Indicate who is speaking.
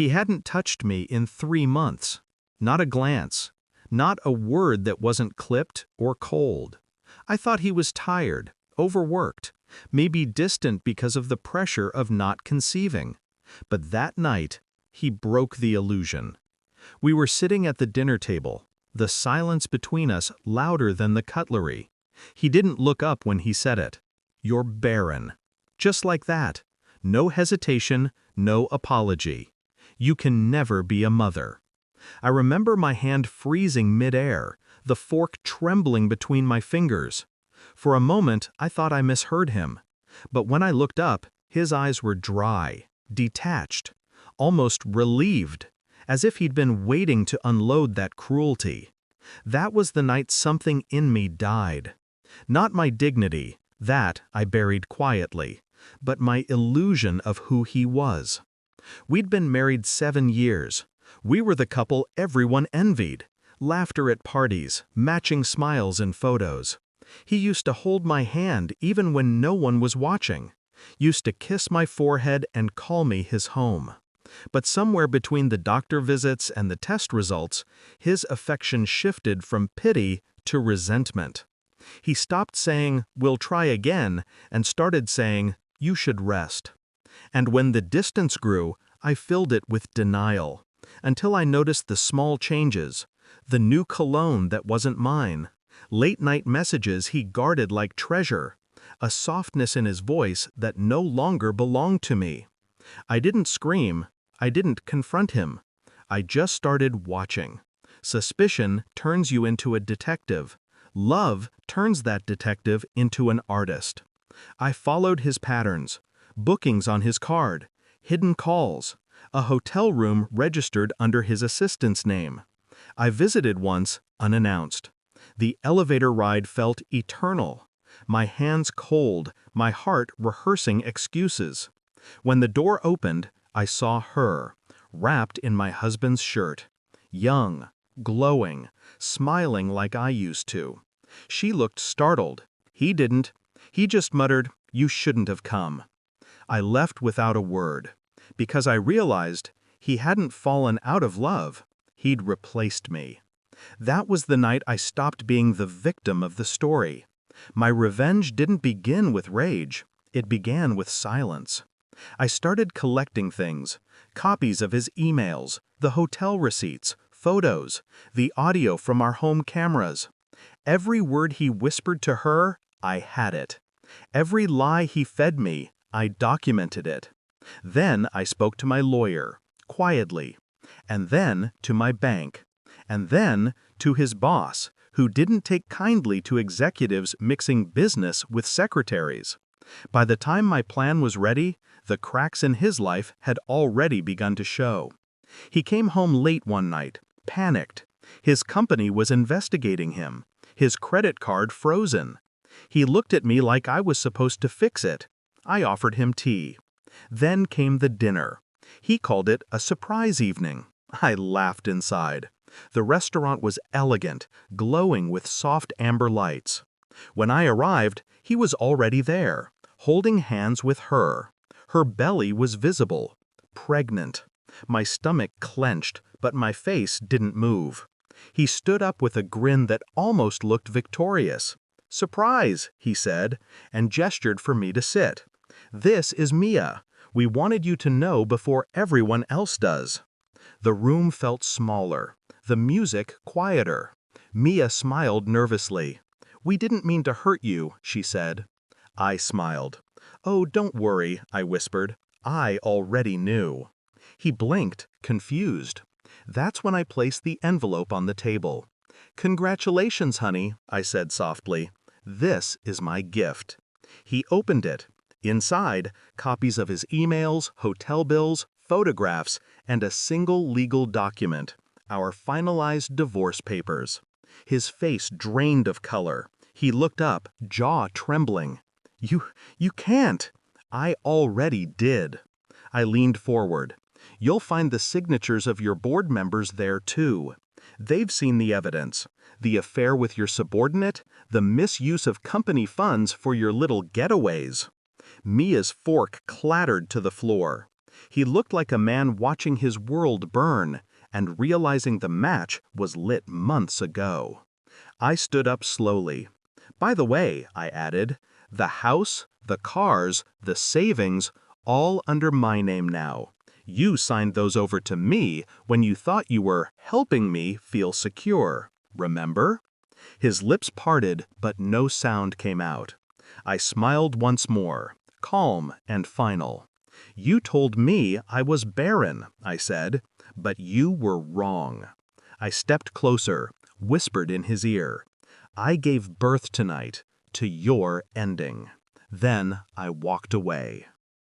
Speaker 1: He hadn't touched me in 3 months. Not a glance. Not a word that wasn't clipped or cold. I thought he was tired, overworked, maybe distant because of the pressure of not conceiving. But that night, he broke the illusion. We were sitting at the dinner table, the silence between us louder than the cutlery. He didn't look up when he said it. "You're barren." Just like that. No hesitation, no apology. You can never be a mother. I remember my hand freezing mid-air, the fork trembling between my fingers. For a moment, I thought I misheard him. But when I looked up, his eyes were dry, detached, almost relieved, as if he'd been waiting to unload that cruelty. That was the night something in me died. Not my dignity, that I buried quietly, but my illusion of who he was. We'd been married 7 years. We were the couple everyone envied. Laughter at parties, matching smiles in photos. He used to hold my hand even when no one was watching. Used to kiss my forehead and call me his home. But somewhere between the doctor visits and the test results, his affection shifted from pity to resentment. He stopped saying, "We'll try again," and started saying, "You should rest." And when the distance grew, I filled it with denial, until I noticed the small changes, the new cologne that wasn't mine, late-night messages he guarded like treasure, a softness in his voice that no longer belonged to me. I didn't scream, I didn't confront him. I just started watching. Suspicion turns you into a detective. Love turns that detective into an artist. I followed his patterns, bookings on his card, hidden calls, a hotel room registered under his assistant's name. I visited once, unannounced. The elevator ride felt eternal. My hands cold, my heart rehearsing excuses. When the door opened, I saw her, wrapped in my husband's shirt. Young, glowing, smiling like I used to. She looked startled. He didn't. He just muttered, "You shouldn't have come." I left without a word, because I realized he hadn't fallen out of love. He'd replaced me. That was the night I stopped being the victim of the story. My revenge didn't begin with rage. It began with silence. I started collecting things, copies of his emails, the hotel receipts, photos, the audio from our home cameras. Every word he whispered to her, I had it. Every lie he fed me, I documented it. Then I spoke to my lawyer, quietly, and then to my bank, and then to his boss, who didn't take kindly to executives mixing business with secretaries. By the time my plan was ready, the cracks in his life had already begun to show. He came home late one night, panicked. His company was investigating him, his credit card frozen. He looked at me like I was supposed to fix it. I offered him tea. Then came the dinner. He called it a surprise evening. I laughed inside. The restaurant was elegant, glowing with soft amber lights. When I arrived, he was already there, holding hands with her. Her belly was visible, pregnant. My stomach clenched, but my face didn't move. He stood up with a grin that almost looked victorious. "Surprise," he said, and gestured for me to sit. "This is Mia. We wanted you to know before everyone else does." The room felt smaller, the music quieter. Mia smiled nervously. "We didn't mean to hurt you," she said. I smiled. "Oh, don't worry," I whispered. I already knew. He blinked, confused. That's when I placed the envelope on the table. "Congratulations, honey," I said softly. "This is my gift." He opened it. Inside, copies of his emails, hotel bills, photographs, and a single legal document, our finalized divorce papers. His face drained of color. He looked up, jaw trembling. You can't." I already did. I leaned forward. "You'll find the signatures of your board members there too. They've seen the evidence. The affair with your subordinate, the misuse of company funds for your little getaways." Mia's fork clattered to the floor. He looked like a man watching his world burn and realizing the match was lit months ago. I stood up slowly. By the way, I added, the house, the cars, the savings, all under my name now. You signed those over to me when you thought you were helping me feel secure. Remember? His lips parted, but no sound came out. I smiled once more, calm and final. You told me I was barren, I said, but you were wrong. I stepped closer, whispered in his ear. I gave birth tonight to your ending. Then I walked away.